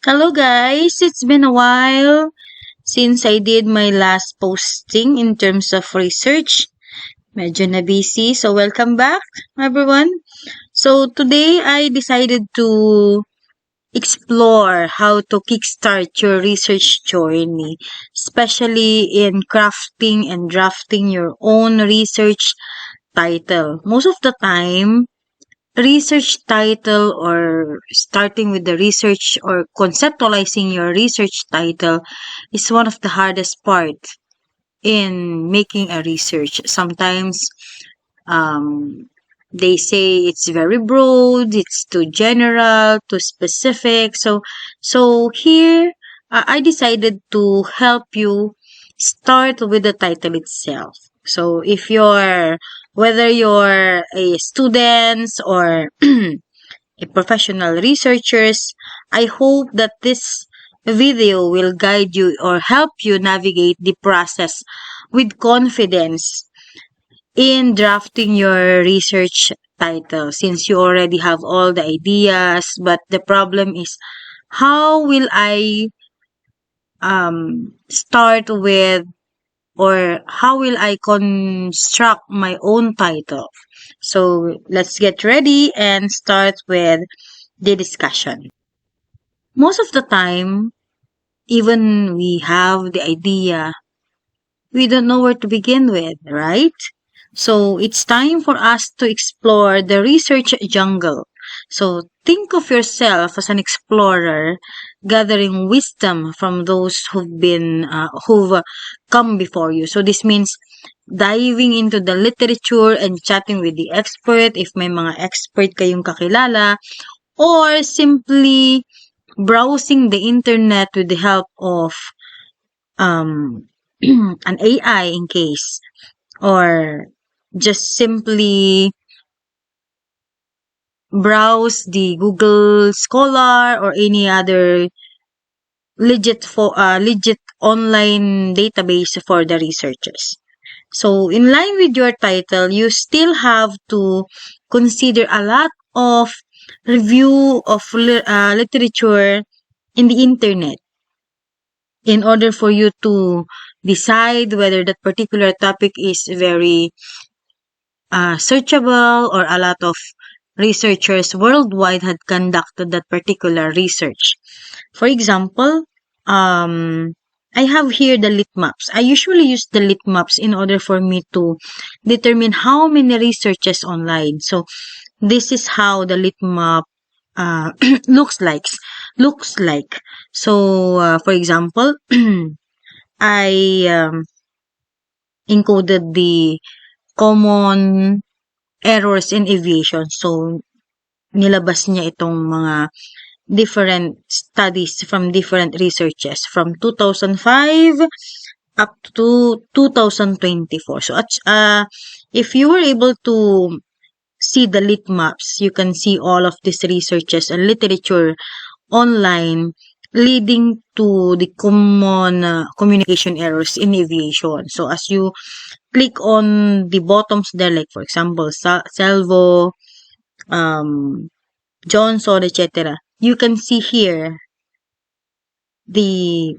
Hello guys, it's been a while since I did my last posting in terms of research. Medyo na busy, so welcome back everyone. So today I decided to explore how to kickstart your research journey, especially in crafting and drafting your own research title. Most of the time, research title or starting with the research or conceptualizing your research title is one of the hardest part in making a research. Sometimes they say it's very broad, it's too general, too specific. So here I decided to help you start with the title itself. So if you're whether you're a student or a professional researchers, I hope that this video will guide you or help you navigate the process with confidence in drafting your research title since you already have all the ideas, but the problem is how will I start with or how will I construct my own title? So let's get ready and start with the discussion. Most of the time, even we have the idea, we don't know where to begin with, right? So it's time for us to explore the research jungle. So think of yourself as an explorer, gathering wisdom from those who've come before you. So this means diving into the literature and chatting with the expert if may mga expert kayong kakilala, or simply browsing the internet with the help of um, an AI in case, or just simply browse the Google Scholar or any other legit online database for the researchers. So in line with your title, you still have to consider a lot of review of literature in the internet in order for you to decide whether that particular topic is very searchable or a lot of researchers worldwide had conducted that particular research. For example, I have here the lit maps. I usually use the lit maps in order for me to determine how many researches online. So this is how the lit map uh, looks like. Looks like. So for example, I encoded the common errors in aviation. So, nilabas niya itong mga different studies from different researches from 2005 up to 2024. So, if you were able to see the lit maps, you can see all of these researches and literature online leading to the common communication errors in aviation. So, as you click on the bottoms there, like for example, Salvo, Johnson, etc., you can see here the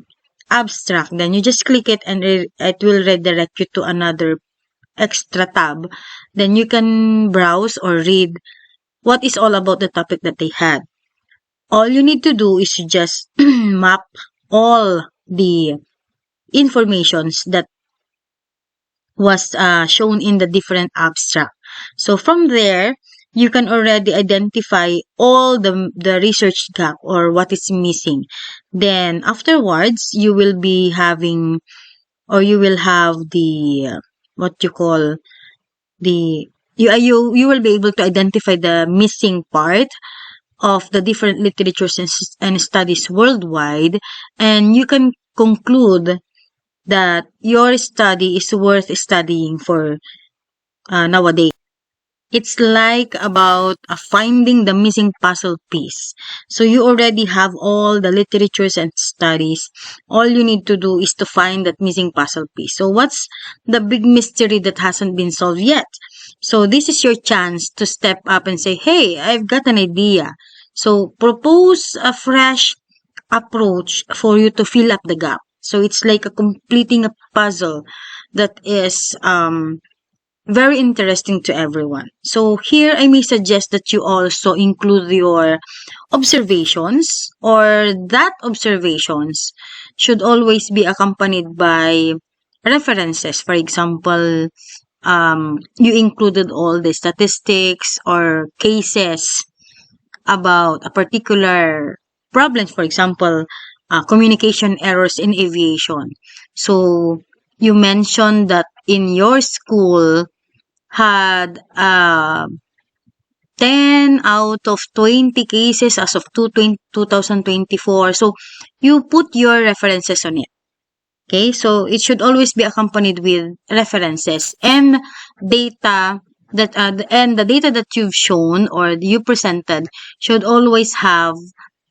abstract. Then you just click it and it will redirect you to another extra tab. Then you can browse or read what is all about the topic that they had. All you need to do is just map all the informations that was shown in the different abstract. So from there, you can already identify all the research gap or what is missing. Then afterwards, you will be having or you will have the what you call the you will be able to identify the missing part of the different literatures and studies worldwide, and you can conclude that your study is worth studying for nowadays. It's like about finding the missing puzzle piece. So you already have all the literatures and studies. All you need to do is to find that missing puzzle piece. So what's the big mystery that hasn't been solved yet? So this is your chance to step up and say, hey, I've got an idea. So propose a fresh approach for you to fill up the gap. So it's like a completing a puzzle that is very interesting to everyone. So here I may suggest that you also include your observations, or that observations should always be accompanied by references. For example, you included all the statistics or cases about a particular problem, for example, communication errors in aviation. So you mentioned that in your school had 10 out of 20 cases as of 2024. So you put your references on it. Okay, so it should always be accompanied with references and data and the data that you've shown or you presented should always have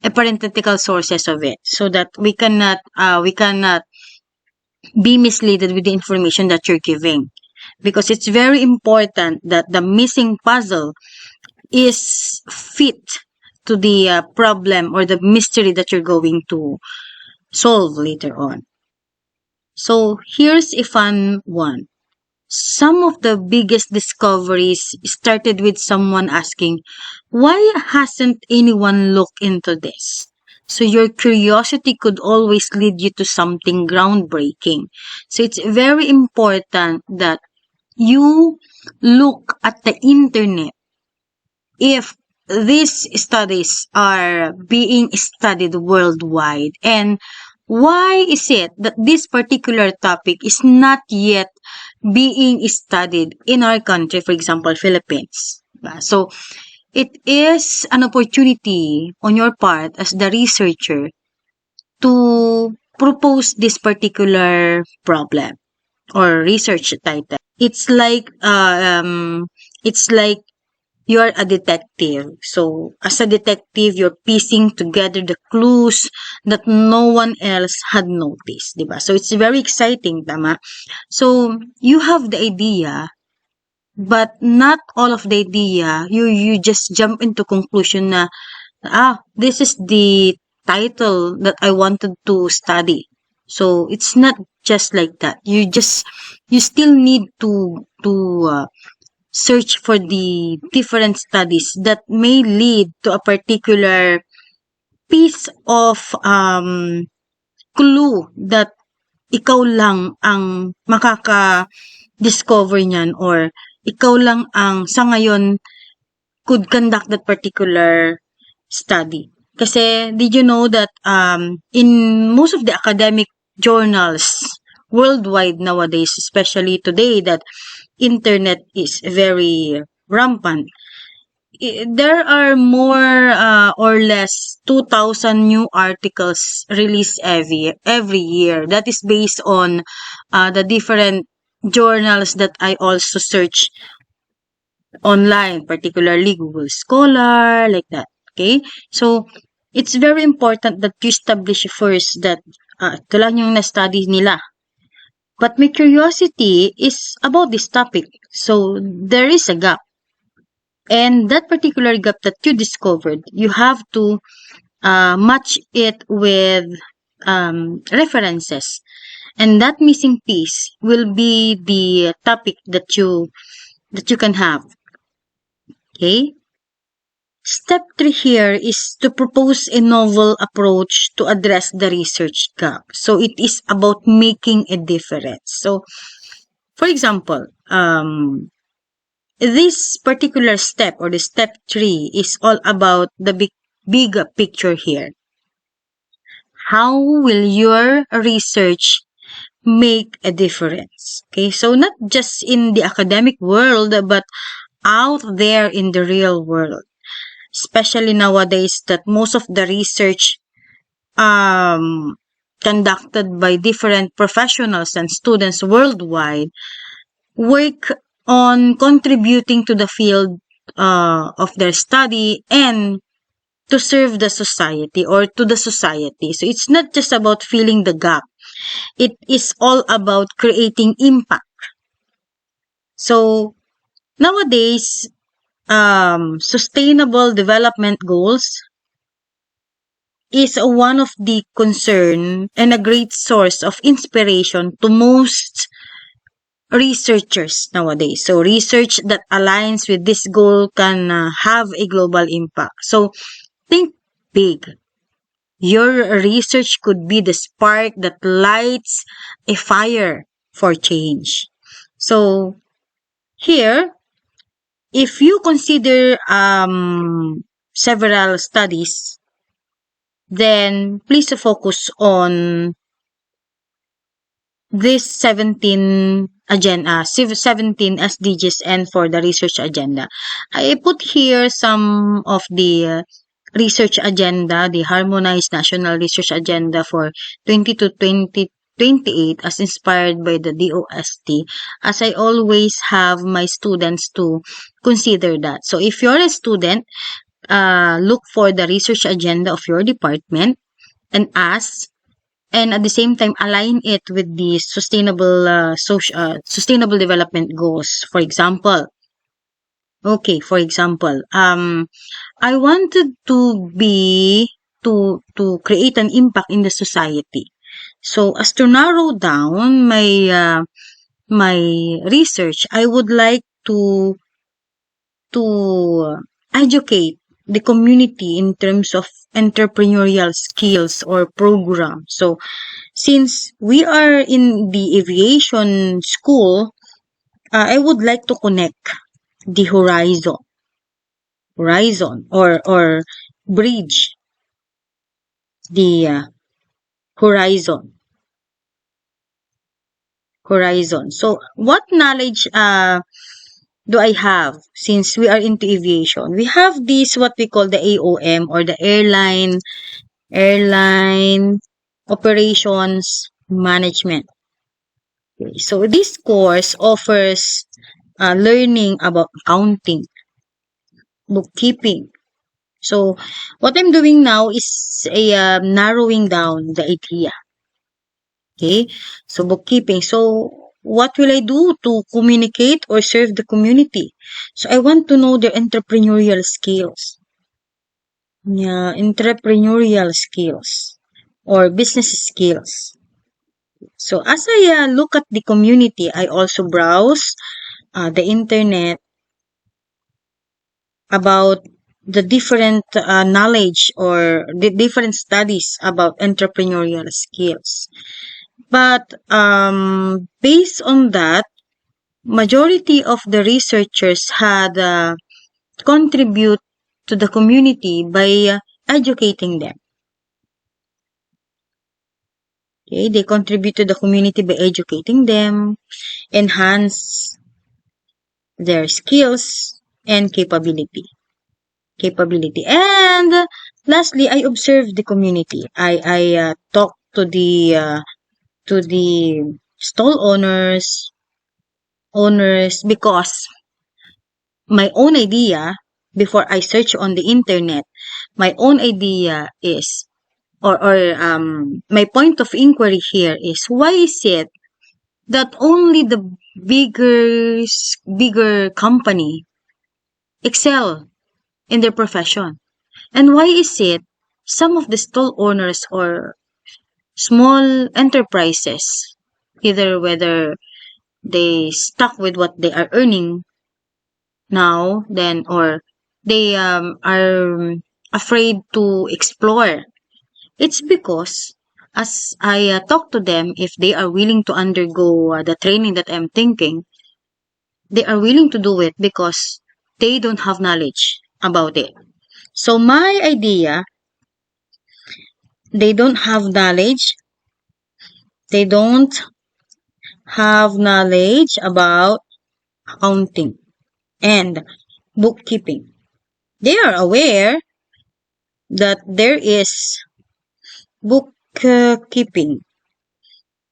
a parenthetical sources of it, so that we cannot be misled with the information that you're giving, because it's very important that the missing puzzle is fit to the problem or the mystery that you're going to solve later on. So here's a fun one. Some of the biggest discoveries started with someone asking, why hasn't anyone looked into this? So your curiosity could always lead you to something groundbreaking. So it's very important that you look at the internet if these studies are being studied worldwide, and why is it that this particular topic is not yet being studied in our country, for example, Philippines. So it is an opportunity on your part as the researcher to propose this particular problem or research title. It's like you're a detective. So, as a detective, you're piecing together the clues that no one else had noticed, diba? So, it's very exciting, tama? So, you have the idea, but not all of the idea, you just jump into conclusion na, this is the title that I wanted to study. So, it's not just like that. You still need to search for the different studies that may lead to a particular piece of clue that ikaw lang ang makaka-discover niyan, or ikaw lang ang sa ngayon could conduct that particular study. Kasi did you know that in most of the academic journals worldwide nowadays, especially today that internet is very rampant, there are more or less 2,000 new articles released every year. That is based on the different journals that I also search online, particularly Google Scholar, like that. Okay? So, it's very important that you establish first that ito lang yung na-study nila. But my curiosity is about this topic. So, there is a gap. And that particular gap that you discovered, you have to match it with references. And that missing piece will be the topic that you can have. Okay? Step 3 here is to propose a novel approach to address the research gap. So it is about making a difference. So, for example, this particular step, or the step 3, is all about the big picture here. How will your research make a difference? Okay, so not just in the academic world, but out there in the real world. Especially nowadays that most of the research conducted by different professionals and students worldwide work on contributing to the field of their study and to serve the society or to the society. So it's not just about filling the gap. It is all about creating impact. So nowadays, sustainable development goals is one of the concern and a great source of inspiration to most researchers nowadays. So research that aligns with this goal can have a global impact. So think big. Your research could be the spark that lights a fire for change. So here, if you consider several studies, then please focus on this 17 SDGs and for the research agenda. I put here some of the research agenda, the Harmonized National Research Agenda for 20 to 2028 as inspired by the DOST, as I always have my students to consider that. So if you're a student, look for the research agenda of your department and ask, and at the same time align it with the sustainable development goals. For example, I wanted to create an impact in the society. So as to narrow down my research, I would like to educate the community in terms of entrepreneurial skills or program. So since we are in the aviation school, I would like to connect the horizon or bridge the horizon. So what knowledge do I have since we are into aviation? We have this what we call the AOM or the airline operations management. Okay, so this course offers learning about accounting, bookkeeping. So what I'm doing now is narrowing down the idea. Okay, so bookkeeping. So what will I do to communicate or serve the community? So I want to know their entrepreneurial skills. Yeah, entrepreneurial skills or business skills. So as I look at the community, I also browse the internet about the different knowledge or the different studies about entrepreneurial skills. But based on that, majority of the researchers had contribute to the community by educating them. Okay, they contribute to the community by educating them, enhance their skills and capability. And lastly, I observe the community. I talk to the stall owners because my own idea before I search on the internet, my own idea is or my point of inquiry here is why is it that only the bigger company excel in their profession? And why is it some of the stall owners or small enterprises, either whether they stuck with what they are earning now, then or they are afraid to explore? It's because as I talk to them, if they are willing to undergo the training that I'm thinking, they are willing to do it because they don't have knowledge about it. So my idea, they don't have knowledge. They don't have knowledge about accounting and bookkeeping. They are aware that there is bookkeeping.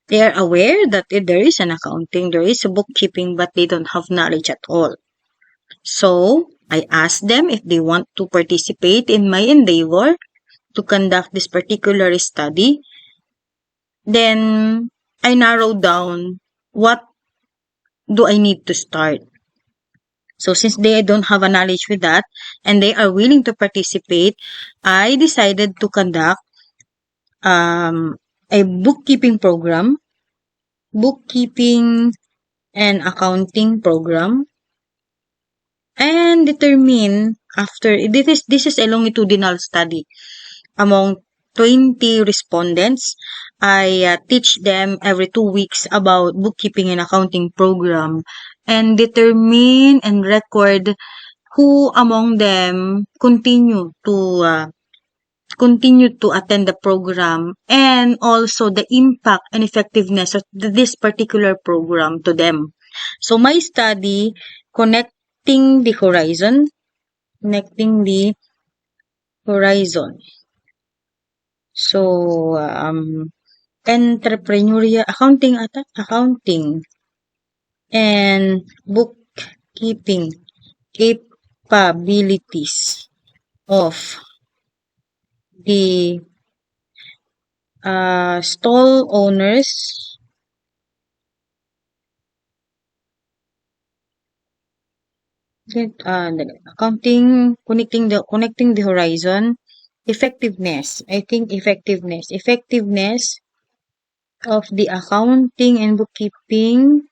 They are aware that there is an accounting, there is a bookkeeping, but they don't have knowledge at all. So I asked them if they want to participate in my endeavor to conduct this particular study. Then I narrowed down what do I need to start. So since they don't have a knowledge with that and they are willing to participate, I decided to conduct a bookkeeping program, bookkeeping and accounting program, and determine after this is a longitudinal study among 20 respondents. I teach them every 2 weeks about bookkeeping and accounting program and determine and record who among them continue to attend the program, and also the impact and effectiveness of this particular program to them. So my study, connecting the horizon, connecting the horizon. So entrepreneurial accounting and bookkeeping capabilities of the stall owners accounting, connecting the horizon, effectiveness. I think effectiveness of the accounting and bookkeeping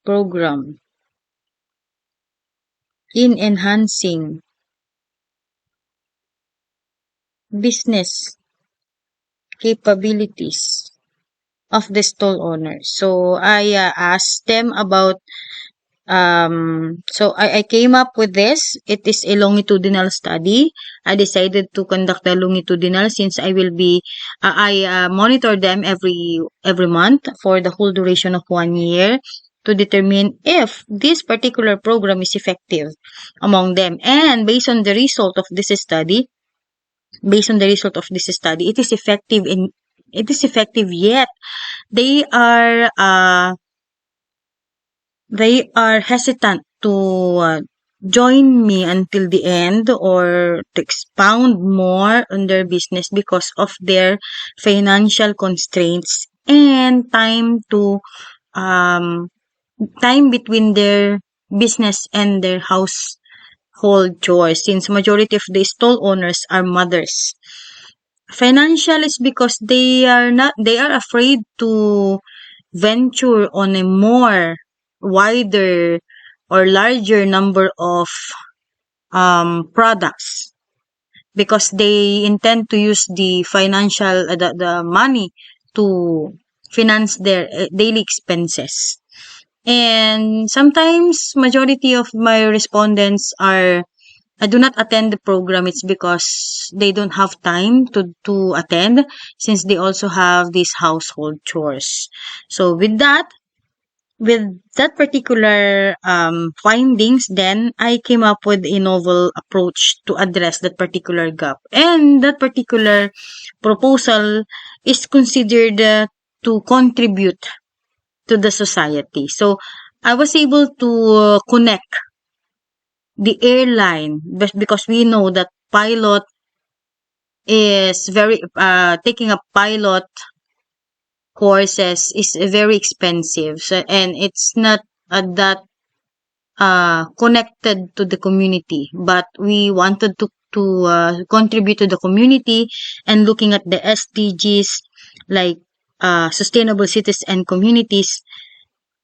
program in enhancing business capabilities of the stall owners. So I asked them about so I came up with this. It is a longitudinal study. I decided to conduct a longitudinal since I will be I monitor them every month for the whole duration of 1 year to determine if this particular program is effective among them. And based on the result of this study, it is effective, yet they are hesitant to join me until the end or to expound more on their business because of their financial constraints and time between their business and their household chores, since majority of the stall owners are mothers. Financial is because they are afraid to venture on a more wider or larger number of products, because they intend to use the financial the money to finance their daily expenses. And sometimes majority of my respondents are I do not attend the program. It's because they don't have time to attend, since they also have these household chores. So with that particular findings, then I came up with a novel approach to address that particular gap. And that particular proposal is considered to contribute to the society. So I was able to connect the airline, because we know that pilot is very taking up pilot courses is very expensive, so, and it's not that connected to the community, but we wanted to contribute to the community, and looking at the SDGs like sustainable cities and communities.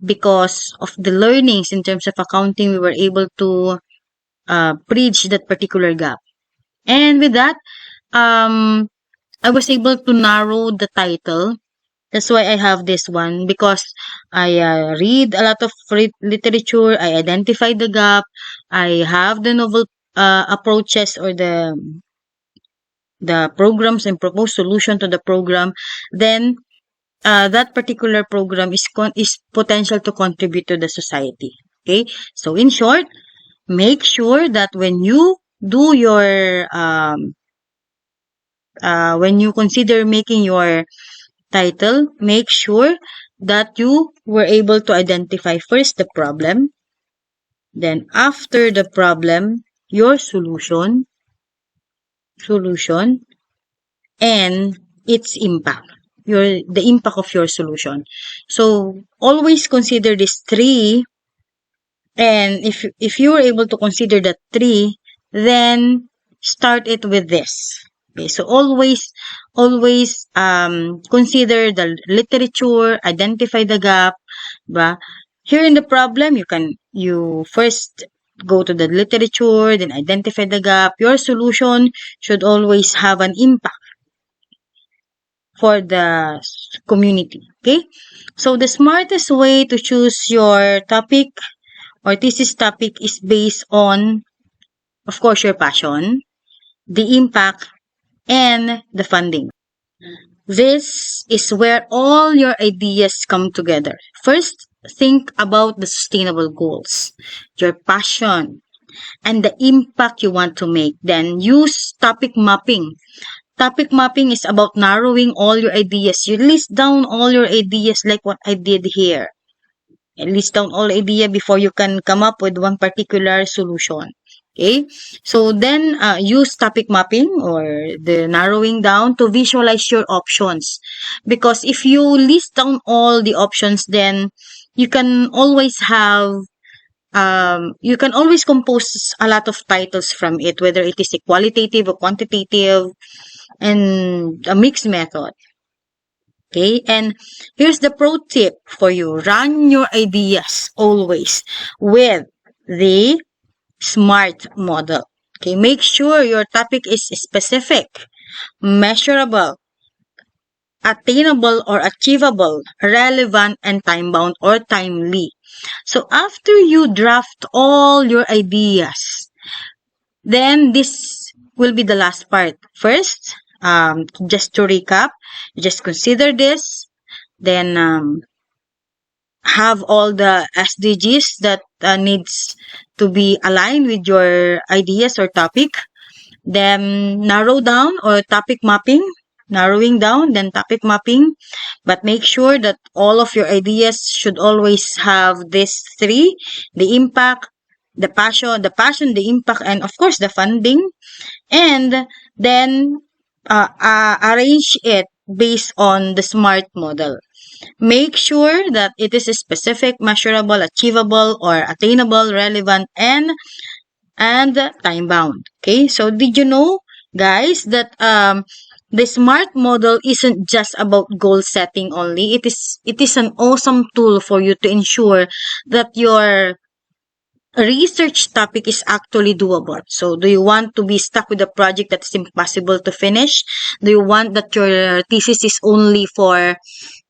Because of the learnings in terms of accounting, we were able to bridge that particular gap. And with that, I was able to narrow the title. That's why I have this one, because I read a lot of literature. I identify the gap. I have the novel approaches, or the programs, and proposed solution to the program. Then that particular program is potential to contribute to the society. Okay, so in short, make sure that when you do your when you consider making your title, make sure that you were able to identify first the problem, then after the problem, your solution, and its impact, the impact of your solution. So always consider these three, and if you were able to consider that three, then start it with this. Okay, so always consider the literature, identify the gap, ba? Here in the problem, you first go to the literature, then identify the gap. Your solution should always have an impact for the community. Okay, so the smartest way to choose your topic or thesis topic is based on, of course, your passion, the impact, and the funding. This is where all your ideas come together. First, think about the sustainable goals, your passion, and the impact you want to make. Then use topic mapping. Topic mapping is about narrowing all your ideas. You list down all your ideas like what I did here. And list down all idea before you can come up with one particular solution. Okay, so then use topic mapping or the narrowing down to visualize your options, because if you list down all the options, then you can always you can always compose a lot of titles from it, whether it is a qualitative or quantitative and a mixed method. Okay, and here's the pro tip for you. Run your ideas always with the SMART model. Okay, make sure your topic is specific, measurable, attainable or achievable, relevant, and time-bound or timely. So after you draft all your ideas, then this will be the last part. First, just to recap, just consider this, then have all the SDGs that needs to be aligned with your ideas or topic. Then narrow down or topic mapping, narrowing down, then topic mapping. But make sure that all of your ideas should always have these three: the impact, the impact, and of course the funding. And then arrange it based on the SMART model. Make sure that it is specific, measurable, achievable, or attainable, relevant, and time bound. Okay, so did you know, guys, that the SMART model isn't just about goal setting only. It is an awesome tool for you to ensure that your research topic is actually doable. So do you want to be stuck with a project that's impossible to finish? Do you want that your thesis is only for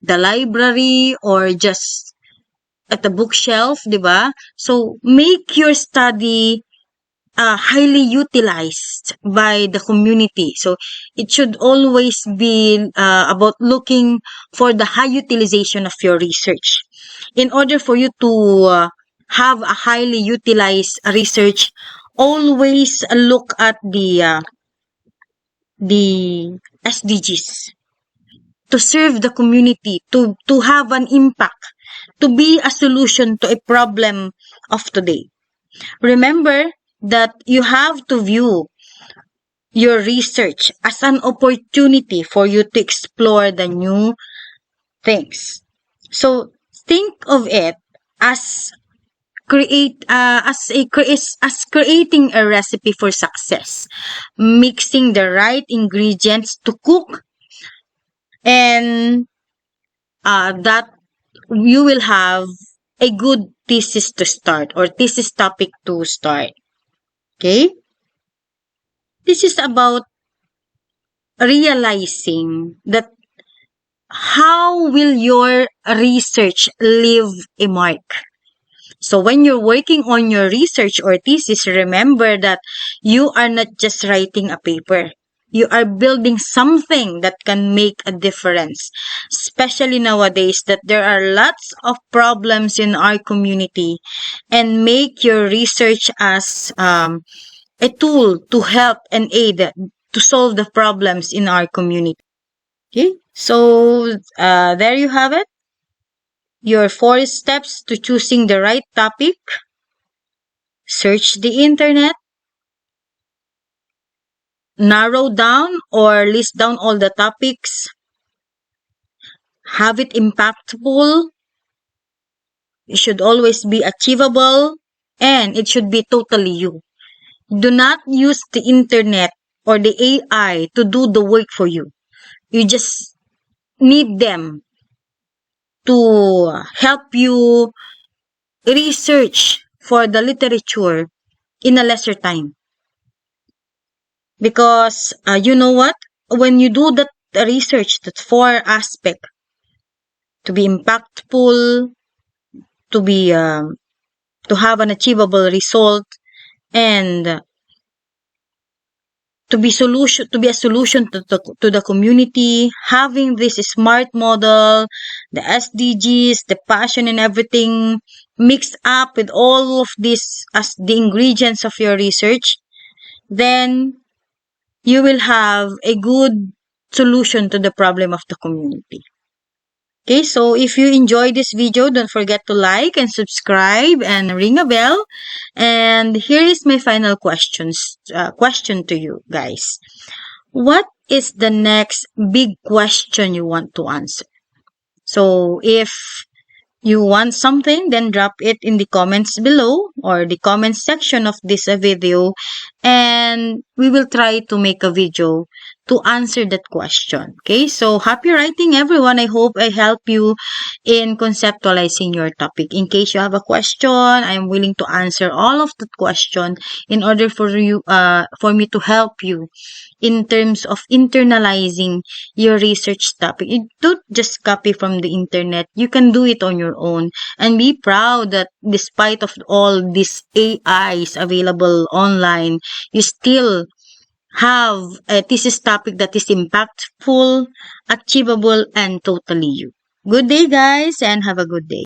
the library or just at the bookshelf, di ba? So make your study highly utilized by the community. So it should always be about looking for the high utilization of your research. In order for you to have a highly utilized research, always look at the SDGs to serve the community, to have an impact, to be a solution to a problem of today. Remember that you have to view your research as an opportunity for you to explore the new things. So think of it as creating a recipe for success, mixing the right ingredients to cook, and that you will have a good thesis to start or thesis topic to start. Okay? This is about realizing that how will your research leave a mark. So when you're working on your research or thesis, remember that you are not just writing a paper. You are building something that can make a difference, especially nowadays that there are lots of problems in our community, and make your research as a tool to help and aid to solve the problems in our community. Okay, so there you have it. Your 4 steps to choosing the right topic. Search the internet. Narrow down or list down all the topics. Have it impactful. It should always be achievable. And it should be totally you. Do not use the internet or the AI to do the work for you. You just need them to help you research for the literature in a lesser time. Because you know what? When you do that research, that four aspect, to be impactful, to be to have an achievable result, and to be a solution to the community, having this smart model, the SDGs, the passion and everything mixed up with all of this as the ingredients of your research, then you will have a good solution to the problem of the community. Okay, so if you enjoyed this video, don't forget to like and subscribe and ring a bell. And here is my final question to you guys. What is the next big question you want to answer? So if you want something, then drop it in the comments below or the comment section of this video, and we will try to make a video to answer that question. Okay, so happy writing, everyone. I hope I help you in conceptualizing your topic. In case you have a question, I'm willing to answer all of that question in order for you for me to help you in terms of internalizing your research topic. You don't just copy from the internet. You can do it on your own and be proud that despite of all these AIs available online, you still have a thesis topic that is impactful, achievable, and totally you. Good day, guys, and have a good day.